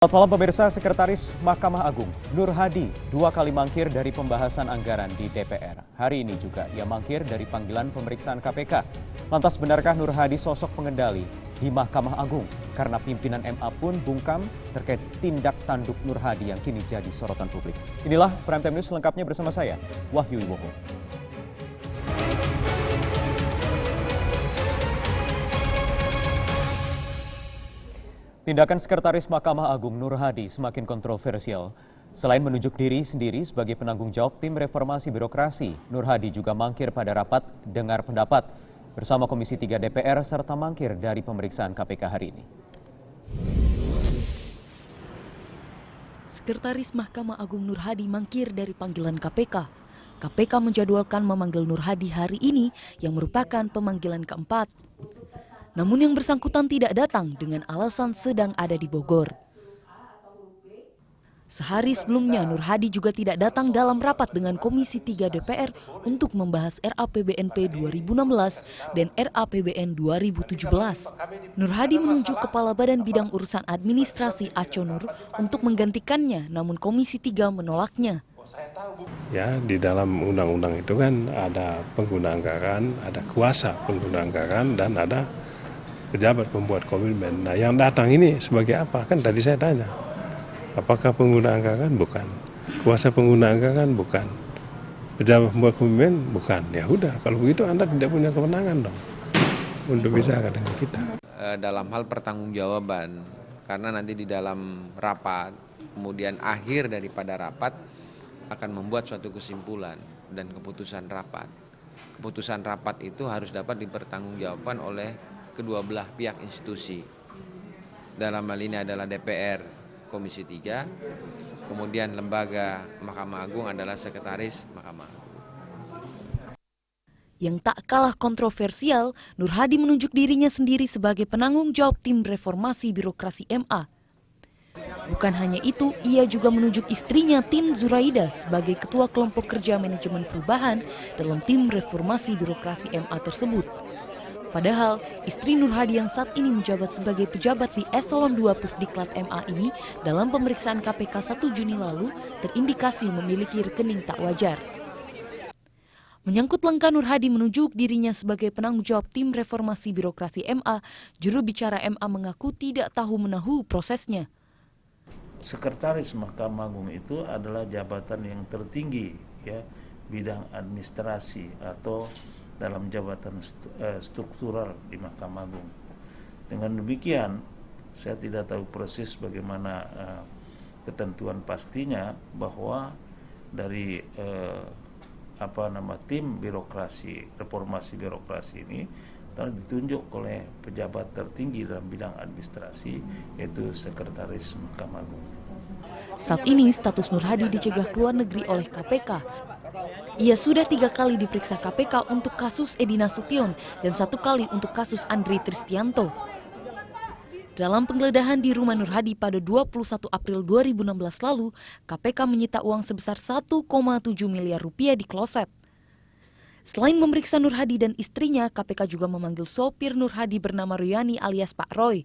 Selamat malam pemirsa. Sekretaris Mahkamah Agung Nur Hadi 2 kali mangkir dari pembahasan anggaran di DPR. Hari ini juga ia mangkir dari panggilan pemeriksaan KPK. Lantas benarkah Nur Hadi sosok pengendali di Mahkamah Agung? Karena pimpinan MA pun bungkam terkait tindak tanduk Nur Hadi yang kini jadi sorotan publik. Inilah Prime Time News lengkapnya bersama saya, Wahyu Ibowo. Tindakan Sekretaris Mahkamah Agung Nur Hadi semakin kontroversial. Selain menunjuk diri sendiri sebagai penanggung jawab tim reformasi birokrasi, Nur Hadi juga mangkir pada rapat dengar pendapat bersama Komisi 3 DPR serta mangkir dari pemeriksaan KPK hari ini. Sekretaris Mahkamah Agung Nur Hadi mangkir dari panggilan KPK. KPK menjadwalkan memanggil Nur Hadi hari ini yang merupakan pemanggilan keempat. Namun yang bersangkutan tidak datang dengan alasan sedang ada di Bogor. Sehari sebelumnya Nur Hadi juga tidak datang dalam rapat dengan Komisi 3 DPR untuk membahas RAPBNP 2016 dan RAPBN 2017. Nur Hadi menunjuk Kepala Badan Bidang Urusan Administrasi Aco Nur untuk menggantikannya, namun Komisi 3 menolaknya. Ya, di dalam undang-undang itu kan ada pengguna anggaran, ada kuasa pengguna anggaran, dan ada pejabat pembuat komitmen. Nah, yang datang ini sebagai apa? Kan tadi saya tanya. Apakah pengguna anggaran? Bukan. Kuasa pengguna anggaran? Bukan. Pejabat pembuat komitmen? Bukan. Ya udah, kalau begitu Anda tidak punya kewenangan dong untuk bicara dengan kita. Dalam hal pertanggungjawaban, karena nanti di dalam rapat, kemudian akhir daripada rapat akan membuat suatu kesimpulan dan keputusan rapat. Keputusan rapat itu harus dapat dipertanggungjawabkan oleh kedua belah pihak institusi. Dalam hal ini adalah DPR, Komisi 3, kemudian lembaga Mahkamah Agung adalah Sekretaris Mahkamah Agung. Yang tak kalah kontroversial, Nur Hadi menunjuk dirinya sendiri sebagai penanggung jawab tim reformasi birokrasi MA. Bukan hanya itu, ia juga menunjuk istrinya Tin Zuraida sebagai ketua kelompok kerja manajemen perubahan dalam tim reformasi birokrasi MA tersebut. Padahal, istri Nur Hadi yang saat ini menjabat sebagai pejabat di Eselon 2 Pusdiklat MA ini dalam pemeriksaan KPK 1 Juni lalu terindikasi memiliki rekening tak wajar. Menyangkut langkah Nur Hadi menunjuk dirinya sebagai penanggung jawab tim reformasi birokrasi MA, juru bicara MA mengaku tidak tahu menahu prosesnya. Sekretaris Mahkamah Agung itu adalah jabatan yang tertinggi, ya, bidang administrasi atau dalam jabatan struktural di Mahkamah Agung. Dengan demikian, saya tidak tahu persis bagaimana ketentuan pastinya bahwa dari tim birokrasi, reformasi birokrasi ini telah ditunjuk oleh pejabat tertinggi dalam bidang administrasi, yaitu Sekretaris Mahkamah Agung. Saat ini status Nur Hadi dicegah keluar negeri oleh KPK. Ia sudah 3 kali diperiksa KPK untuk kasus Edi Nasution dan 1 kali untuk kasus Andri Tristianto. Dalam penggeledahan di rumah Nur Hadi pada 21 April 2016 lalu, KPK menyita uang sebesar 1,7 miliar rupiah di kloset. Selain memeriksa Nur Hadi dan istrinya, KPK juga memanggil sopir Nur Hadi bernama Ruyani alias Pak Roy.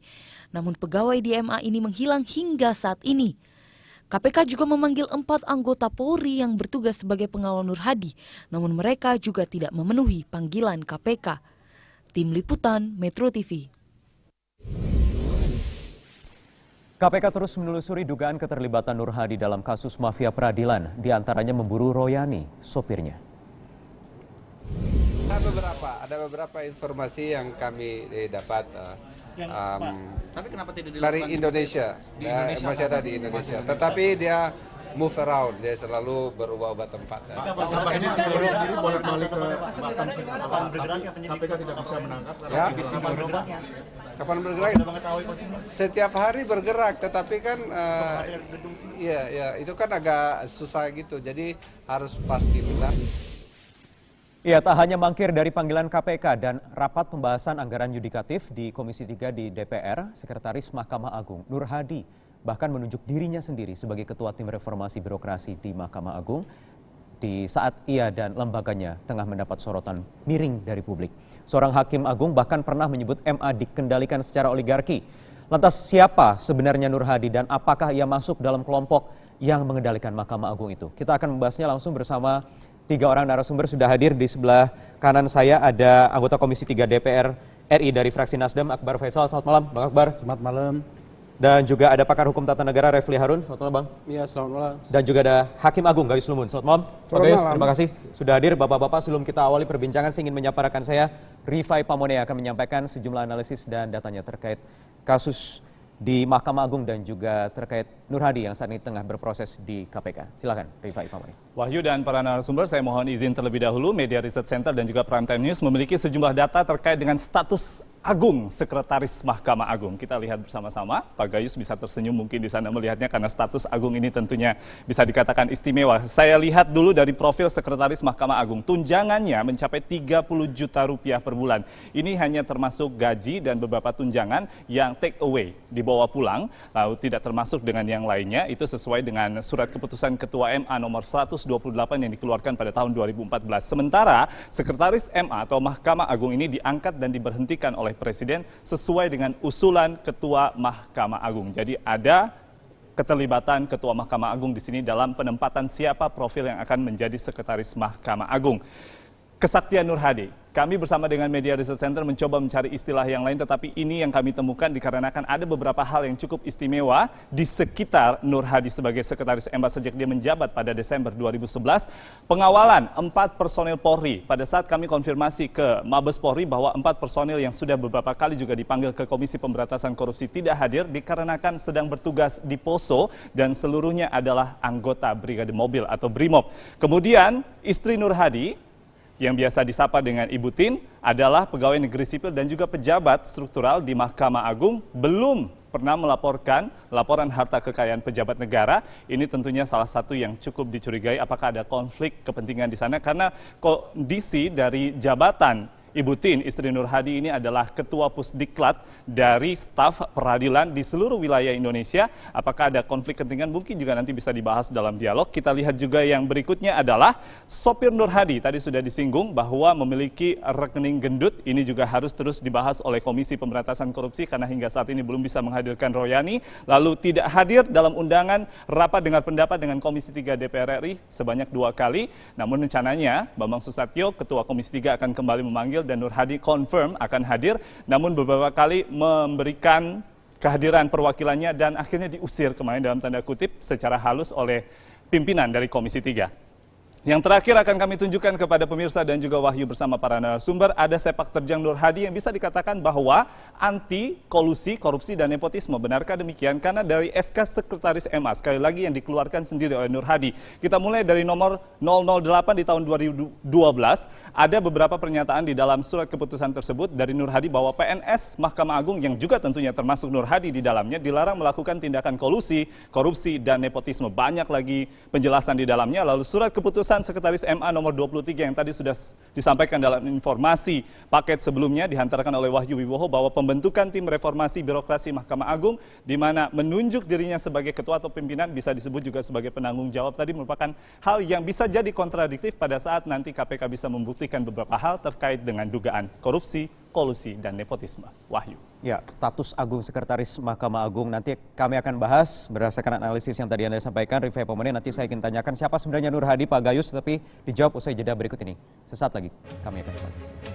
Namun pegawai di MA ini menghilang hingga saat ini. KPK juga memanggil 4 anggota Polri yang bertugas sebagai pengawal Nur Hadi, namun mereka juga tidak memenuhi panggilan KPK. Tim Liputan Metro TV. KPK terus menelusuri dugaan keterlibatan Nur Hadi dalam kasus mafia peradilan, diantaranya memburu Royani, sopirnya. Ada beberapa informasi yang kami dapat tapi kenapa tidak dari Indonesia, masih ada di Indonesia. Tetapi dia move around, dia selalu berubah-ubah tempat. Kabar ini sebelum diri bolak-balik ke Batam, kapan bergerak KPK tidak bisa menangkap? Ya, kapan bergerak? Setiap hari bergerak, tetapi kan itu kan agak susah gitu. Jadi harus pasti benar. Ia tak hanya mangkir dari panggilan KPK dan rapat pembahasan anggaran yudikatif di Komisi 3 di DPR, Sekretaris Mahkamah Agung Nur Hadi bahkan menunjuk dirinya sendiri sebagai ketua tim reformasi birokrasi di Mahkamah Agung di saat ia dan lembaganya tengah mendapat sorotan miring dari publik. Seorang hakim agung bahkan pernah menyebut MA dikendalikan secara oligarki. Lantas siapa sebenarnya Nur Hadi dan apakah ia masuk dalam kelompok yang mengendalikan Mahkamah Agung itu? Kita akan membahasnya langsung bersama 3 orang narasumber. Sudah hadir di sebelah kanan saya ada anggota Komisi 3 DPR RI dari fraksi Nasdem, Akbar Faisal. Selamat malam, Bang Akbar. Selamat malam. Dan juga ada pakar hukum tata negara Refli Harun. Selamat malam, Bang. Iya, selamat malam. Dan juga ada Hakim Agung Gayus Lumun. Selamat malam, Pak Gayus. Terima kasih sudah hadir, Bapak-bapak. Sebelum kita awali perbincangan, saya ingin menyapa rekan saya, Rifai Pamone, yang akan menyampaikan sejumlah analisis dan datanya terkait kasus di Mahkamah Agung dan juga terkait Nur Hadi yang saat ini tengah berproses di KPK. Silakan, Rifai Pamone. Wahyu dan para narasumber, saya mohon izin terlebih dahulu. Media Research Center dan juga Prime Time News memiliki sejumlah data terkait dengan status Agung, Sekretaris Mahkamah Agung. Kita lihat bersama-sama. Pak Gayus bisa tersenyum mungkin di sana melihatnya karena status Agung ini tentunya bisa dikatakan istimewa. Saya lihat dulu dari profil Sekretaris Mahkamah Agung. Tunjangannya mencapai 30 juta rupiah per bulan. Ini hanya termasuk gaji dan beberapa tunjangan yang take away, dibawa pulang, lalu tidak termasuk dengan yang lainnya. Itu sesuai dengan surat keputusan Ketua MA nomor 128 yang dikeluarkan pada tahun 2014. Sementara Sekretaris MA atau Mahkamah Agung ini diangkat dan diberhentikan oleh Presiden sesuai dengan usulan Ketua Mahkamah Agung. Jadi ada keterlibatan Ketua Mahkamah Agung di sini dalam penempatan siapa profil yang akan menjadi Sekretaris Mahkamah Agung. Kesaktian Nur Hadi. Kami bersama dengan Media Research Center mencoba mencari istilah yang lain, tetapi ini yang kami temukan dikarenakan ada beberapa hal yang cukup istimewa di sekitar Nur Hadi sebagai Sekretaris MA sejak dia menjabat pada Desember 2011. Pengawalan 4 personil Polri. Pada saat kami konfirmasi ke Mabes Polri bahwa 4 personil yang sudah beberapa kali juga dipanggil ke Komisi Pemberantasan Korupsi tidak hadir dikarenakan sedang bertugas di Poso dan seluruhnya adalah anggota Brigade Mobil atau Brimob. Kemudian istri Nur Hadi yang biasa disapa dengan Ibu Tin adalah pegawai negeri sipil dan juga pejabat struktural di Mahkamah Agung, belum pernah melaporkan laporan harta kekayaan pejabat negara. Ini tentunya salah satu yang cukup dicurigai apakah ada konflik kepentingan di sana karena kondisi dari jabatan Ibu Tin, istri Nur Hadi ini adalah Ketua Pusdiklat dari staf peradilan di seluruh wilayah Indonesia. Apakah ada konflik kepentingan? Mungkin juga nanti bisa dibahas dalam dialog. Kita lihat juga yang berikutnya adalah sopir Nur Hadi. Tadi sudah disinggung bahwa memiliki rekening gendut. Ini juga harus terus dibahas oleh Komisi Pemberantasan Korupsi karena hingga saat ini belum bisa menghadirkan Royani. Lalu tidak hadir dalam undangan rapat dengar pendapat dengan Komisi 3 DPR RI sebanyak 2 kali. Namun rencananya Bambang Susatyo, Ketua Komisi 3 akan kembali memanggil dan Nur Hadi confirm akan hadir, namun beberapa kali memberikan kehadiran perwakilannya dan akhirnya diusir kemarin dalam tanda kutip secara halus oleh pimpinan dari Komisi 3. Yang terakhir akan kami tunjukkan kepada pemirsa dan juga Wahyu bersama para narasumber, ada sepak terjang Nur Hadi yang bisa dikatakan bahwa anti kolusi, korupsi dan nepotisme. Benarkah demikian? Karena dari SK Sekretaris MA, sekali lagi yang dikeluarkan sendiri oleh Nur Hadi. Kita mulai dari nomor 008 di tahun 2012, ada beberapa pernyataan di dalam surat keputusan tersebut dari Nur Hadi bahwa PNS Mahkamah Agung yang juga tentunya termasuk Nur Hadi di dalamnya dilarang melakukan tindakan kolusi, korupsi dan nepotisme. Banyak lagi penjelasan di dalamnya. Lalu surat keputusan Sekretaris MA nomor 23 yang tadi sudah disampaikan dalam informasi paket sebelumnya dihantarkan oleh Wahyu Wibowo bahwa pembentukan tim reformasi birokrasi Mahkamah Agung di mana menunjuk dirinya sebagai ketua atau pimpinan bisa disebut juga sebagai penanggung jawab tadi merupakan hal yang bisa jadi kontradiktif pada saat nanti KPK bisa membuktikan beberapa hal terkait dengan dugaan korupsi, kolusi dan nepotisme. Wahyu. Ya, status Agung Sekretaris Mahkamah Agung nanti kami akan bahas berdasarkan analisis yang tadi Anda sampaikan, Rifai Pamone. Nanti saya ingin tanyakan siapa sebenarnya Nur Hadi, Pak Gayus, tapi dijawab usai jeda berikut ini. Sesaat lagi kami akan kembali.